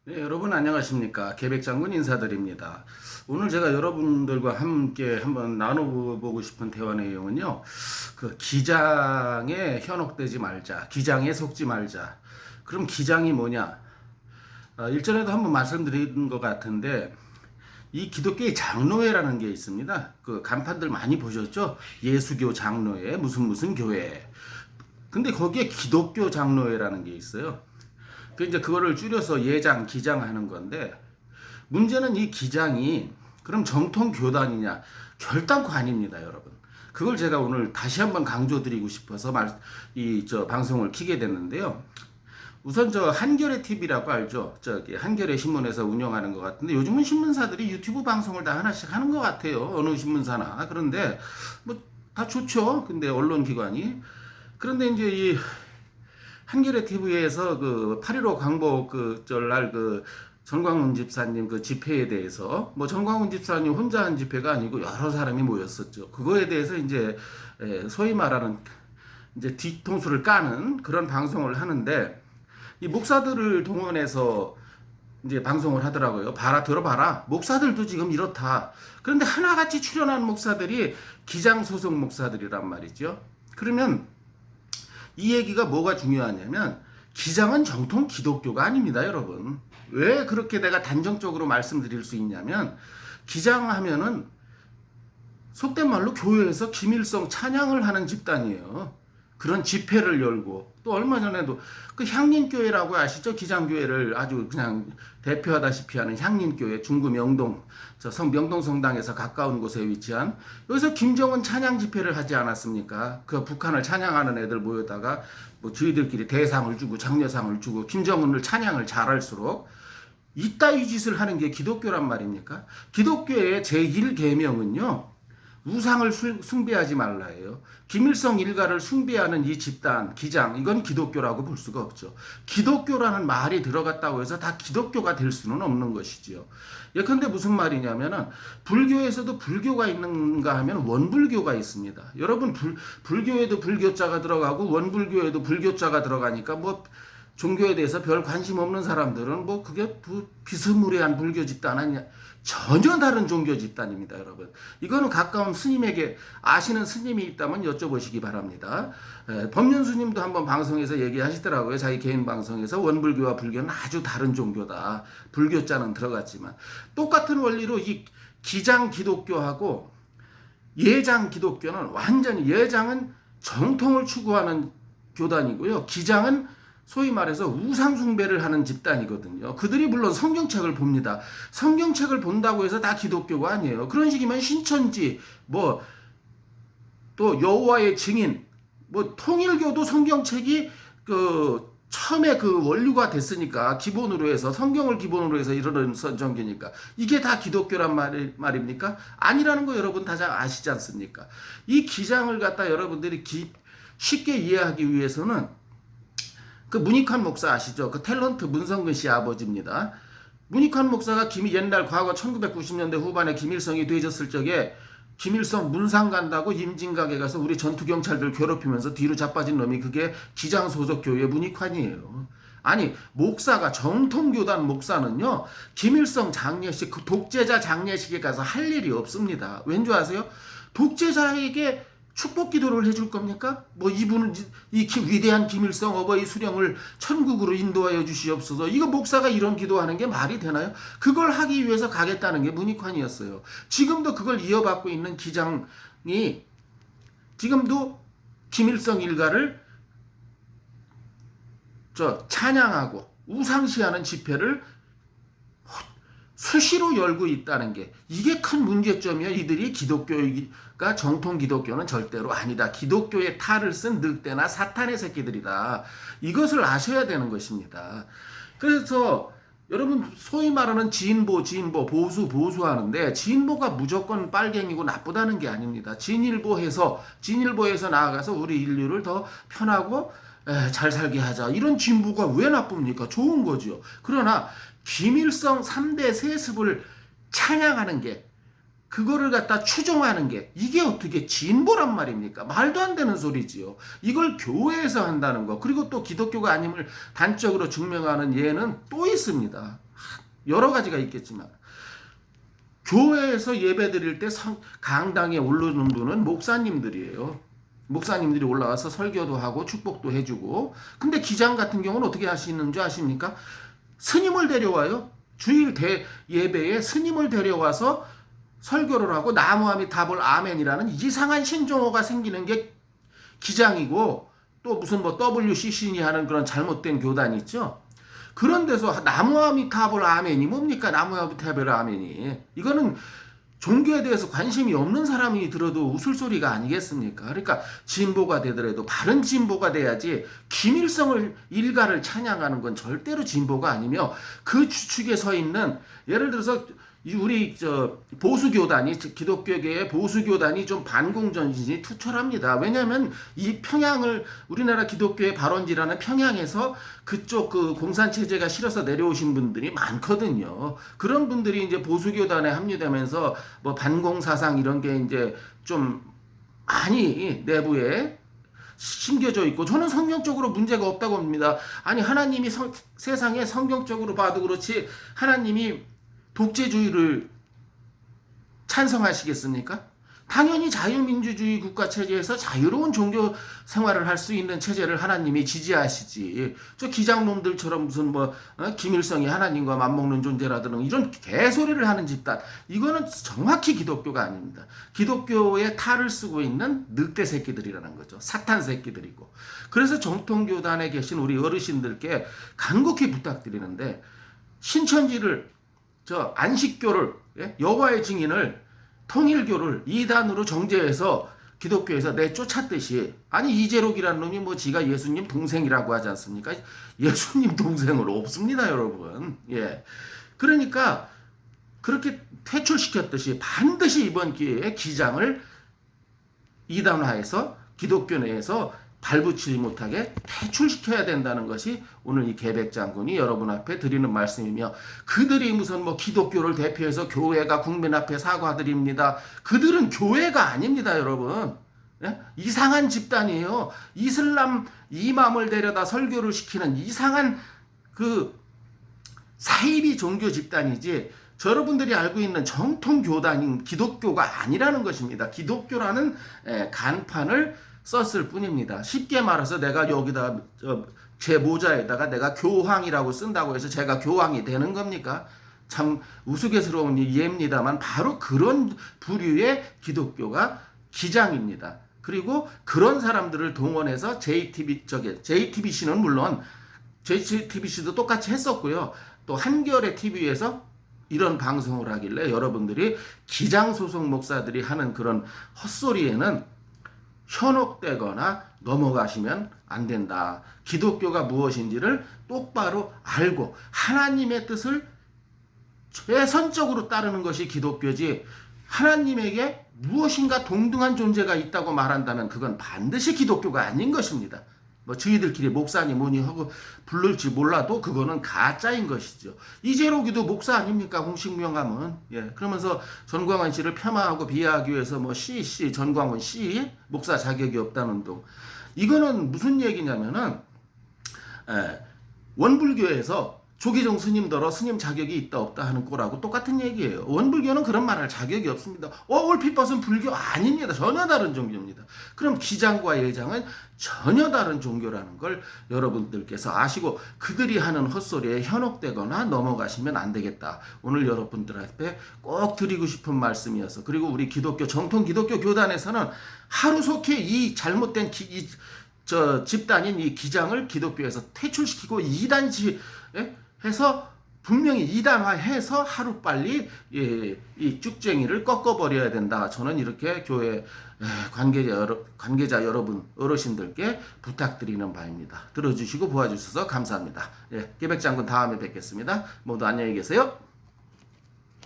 네, 여러분 안녕하십니까. 계백장군 인사드립니다. 오늘 제가 여러분들과 함께 한번 나눠보고 싶은 대화 내용은요. 그 기장에 현혹되지 말자. 기장에 속지 말자. 그럼 기장이 뭐냐? 일전에도 한번 말씀드린 것 같은데 이 기독교의 장로회라는 게 있습니다. 그 간판들 많이 보셨죠? 예수교 장로회, 무슨 교회. 근데 거기에 기독교 장로회라는 게 있어요. 그 이제 그거를 줄여서 예장, 기장 하는 건데 문제는 이 기장이 그럼 정통 교단이냐? 결단코 아닙니다, 여러분. 그걸 제가 오늘 다시 한번 강조드리고 싶어서 방송을 키게 됐는데요. 우선 저 한겨레 TV라고 알죠? 저기 한겨레 신문에서 운영하는 것 같은데 요즘은 신문사들이 유튜브 방송을 다 하나씩 하는 것 같아요. 어느 신문사나. 그런데 뭐 다 좋죠. 근데 언론기관이. 그런데 이제 이 한겨레 TV에서 그 8.15 광복 그 전날 그 전광훈 집사님 그 집회에 대해서 뭐 전광훈 집사님 혼자 한 집회가 아니고 여러 사람이 모였었죠. 그거에 대해서 이제 소위 말하는 이제 뒤통수를 까는 그런 방송을 하는데 이 목사들을 동원해서 이제 방송을 하더라고요. 봐라, 들어봐라. 목사들도 지금 이렇다. 그런데 하나같이 출연한 목사들이 기장 소속 목사들이란 말이죠. 그러면 이 얘기가 뭐가 중요하냐면 기장은 정통 기독교가 아닙니다, 여러분. 왜 그렇게 내가 단정적으로 말씀드릴 수 있냐면 기장하면은 속된 말로 교회에서 김일성 찬양을 하는 집단이에요. 그런 집회를 열고 또 얼마 전에도 그 향림교회라고 아시죠? 기장교회를 아주 그냥 대표하다시피 하는 향림교회 중구 명동 명동 성당에서 가까운 곳에 위치한 여기서 김정은 찬양 집회를 하지 않았습니까? 그 북한을 찬양하는 애들 모여다가 뭐 저희들끼리 대상을 주고 장려상을 주고 김정은을 찬양을 잘할수록 이따위 짓을 하는 게 기독교란 말입니까? 기독교의 제1계명은요. 우상을 숭배하지 말라예요. 김일성 일가를 숭배하는 이 집단, 기장, 이건 기독교라고 볼 수가 없죠. 기독교라는 말이 들어갔다고 해서 다 기독교가 될 수는 없는 것이지요. 예컨대 무슨 말이냐면은 불교에서도 불교가 있는가 하면 원불교가 있습니다. 여러분 불교에도 불교자가 들어가고 원불교에도 불교자가 들어가니까 뭐 종교에 대해서 별 관심 없는 사람들은 뭐 그게 비스무리한 불교 집단 아니냐. 전혀 다른 종교 집단입니다, 여러분. 이거는 가까운 스님에게 아시는 스님이 있다면 여쭤보시기 바랍니다. 법륜 스님도 한번 방송에서 얘기하시더라고요. 자기 개인 방송에서 원불교와 불교는 아주 다른 종교다. 불교자는 들어갔지만 똑같은 원리로 이 기장 기독교하고 예장 기독교는 완전히 예장은 정통을 추구하는 교단이고요. 기장은 소위 말해서 우상숭배를 하는 집단이거든요. 그들이 물론 성경책을 봅니다. 성경책을 본다고 해서 다 기독교가 아니에요. 그런 식이면 신천지, 뭐 또 여호와의 증인, 뭐 통일교도 성경책이 그 처음에 그 원류가 됐으니까 기본으로 해서 성경을 기본으로 해서 이르는 선정기니까 이게 다 기독교란 말입니까? 아니라는 거 여러분 다 잘 아시지 않습니까? 이 기장을 갖다 여러분들이 쉽게 이해하기 위해서는 그 문익환 목사 아시죠? 그 탤런트 문성근 씨 아버지입니다. 문익환 목사가 옛날 과거 1990년대 후반에 김일성이 되졌을 적에 김일성 문상 간다고 임진각에 가서 우리 전투경찰들 괴롭히면서 뒤로 자빠진 놈이 그게 기장 소속 교회 문익환이에요. 아니 목사가 정통교단 목사는요 김일성 장례식 그 독재자 장례식에 가서 할 일이 없습니다. 왠지 아세요? 독재자에게 축복 기도를 해줄 겁니까? 뭐 이분은 이 위대한 김일성 어버이 수령을 천국으로 인도하여 주시옵소서. 이거 목사가 이런 기도하는 게 말이 되나요? 그걸 하기 위해서 가겠다는 게 문익환이었어요. 지금도 그걸 이어받고 있는 기장이 지금도 김일성 일가를 찬양하고 우상시하는 집회를 수시로 열고 있다는 게 이게 큰 문제점이야. 이들이 기독교가 정통 기독교는 절대로 아니다. 기독교의 탈을 쓴 늑대나 사탄의 새끼들이다. 이것을 아셔야 되는 것입니다. 그래서 여러분 소위 말하는 진보, 보수 하는데 진보가 무조건 빨갱이고 나쁘다는 게 아닙니다. 진일보해서 나아가서 우리 인류를 더 편하고 잘 살게 하자. 이런 진보가 왜 나쁩니까? 좋은 거죠. 그러나 김일성 3대 세습을 찬양하는 게 그거를 갖다 추종하는 게 이게 어떻게 진보란 말입니까? 말도 안 되는 소리지요. 이걸 교회에서 한다는 거 그리고 또 기독교가 아님을 단적으로 증명하는 예는 또 있습니다. 여러 가지가 있겠지만 교회에서 예배 드릴 때 강당에 오르는 분은 목사님들이에요. 목사님들이 올라와서 설교도 하고 축복도 해주고. 근데 기장 같은 경우는 어떻게 하시는 줄 아십니까? 스님을 데려와요. 주일 예배에 스님을 데려와서 설교를 하고 나무아미타불 아멘이라는 이상한 신종어가 생기는 게 기장이고, 또 무슨 뭐 WCC니 하는 그런 잘못된 교단이 있죠. 그런 데서 나무아미타불 아멘이 뭡니까? 나무아미타불 아멘이. 이거는 종교에 대해서 관심이 없는 사람이 들어도 웃을소리가 아니겠습니까? 그러니까 진보가 되더라도 바른 진보가 돼야지, 김일성을 일가를 찬양하는 건 절대로 진보가 아니며, 그 주축에 서 있는, 예를 들어서 우리 보수교단이, 기독교계의 보수교단이 좀 반공전신이 투철합니다. 왜냐하면 이 평양을, 우리나라 기독교의 발원지라는 평양에서 그쪽 그 공산체제가 싫어서 내려오신 분들이 많거든요. 그런 분들이 이제 보수교단에 합류되면서 뭐 반공사상 이런 게 이제 좀 많이 내부에 심겨져 있고, 저는 성경적으로 문제가 없다고 봅니다. 아니, 하나님이 세상에 성경적으로 봐도 그렇지, 하나님이 독재주의를 찬성하시겠습니까? 당연히 자유민주주의 국가체제에서 자유로운 종교 생활을 할 수 있는 체제를 하나님이 지지하시지. 저 기장놈들처럼 무슨 김일성이 하나님과 맞먹는 존재라든 이런 개소리를 하는 집단, 이거는 정확히 기독교가 아닙니다. 기독교의 탈을 쓰고 있는 늑대 새끼들이라는 거죠. 사탄 새끼들이고. 그래서 정통교단에 계신 우리 어르신들께 간곡히 부탁드리는데, 신천지를, 안식교를, 여호와의 증인을, 통일교를 이단으로 정죄해서 기독교에서 내쫓았듯이, 아니 이재록이라는 놈이 뭐 지가 예수님 동생이라고 하지 않습니까? 예수님 동생은 없습니다, 여러분. 예. 그러니까 그렇게 퇴출시켰듯이 반드시 이번 기회에 기장을 이단화해서 기독교 내에서 발붙이지 못하게 퇴출시켜야 된다는 것이 오늘 이 계백 장군이 여러분 앞에 드리는 말씀이며, 그들이 무슨 뭐 기독교를 대표해서 교회가 국민 앞에 사과드립니다. 그들은 교회가 아닙니다, 여러분. 예? 이상한 집단이에요. 이슬람 이맘을 데려다 설교를 시키는 이상한 그 사이비 종교 집단이지, 여러분들이 알고 있는 정통 교단인 기독교가 아니라는 것입니다. 기독교라는 간판을 썼을 뿐입니다. 쉽게 말해서 내가 여기다 제 모자에다가 내가 교황이라고 쓴다고 해서 제가 교황이 되는 겁니까? 참 우스갯스러운 예입니다만 바로 그런 부류의 기독교가 기장입니다. 그리고 그런 사람들을 동원해서 JTBC는 물론 JTBC도 똑같이 했었고요. 또 한겨레 TV에서 이런 방송을 하길래 여러분들이 기장 소속 목사들이 하는 그런 헛소리에는 현혹되거나 넘어가시면 안 된다. 기독교가 무엇인지를 똑바로 알고 하나님의 뜻을 최선적으로 따르는 것이 기독교지, 하나님에게 무엇인가 동등한 존재가 있다고 말한다면 그건 반드시 기독교가 아닌 것입니다. 뭐 저희들끼리 목사님 뭐니 하고 부를지 몰라도 그거는 가짜인 것이죠. 이재록이도 목사 아닙니까? 공식 명함은. 예. 그러면서 전광훈 씨를 폄하하고 비하하기 위해서 뭐 전광훈 씨 목사 자격이 없다는 둥. 이거는 무슨 얘기냐면은 원불교에서 조기종 스님더러 스님 자격이 있다 없다 하는 꼴하고 똑같은 얘기예요. 원불교는 그런 말할 자격이 없습니다. 얼핏 봐서는 불교 아닙니다. 전혀 다른 종교입니다. 그럼 기장과 예장은 전혀 다른 종교라는 걸 여러분들께서 아시고 그들이 하는 헛소리에 현혹되거나 넘어가시면 안 되겠다. 오늘 여러분들 앞에 꼭 드리고 싶은 말씀이어서, 그리고 우리 기독교 정통 기독교 교단에서는 하루속히 이 잘못된 집단인 이 기장을 기독교에서 퇴출시키고 이단시 해서 분명히 이단화해서 하루빨리 이 쭉쟁이를 꺾어버려야 된다. 저는 이렇게 교회 관계자 여러분 어르신들께 부탁드리는 바입니다. 들어주시고 보아주셔서 감사합니다. 계백장군 다음에 뵙겠습니다. 모두 안녕히 계세요.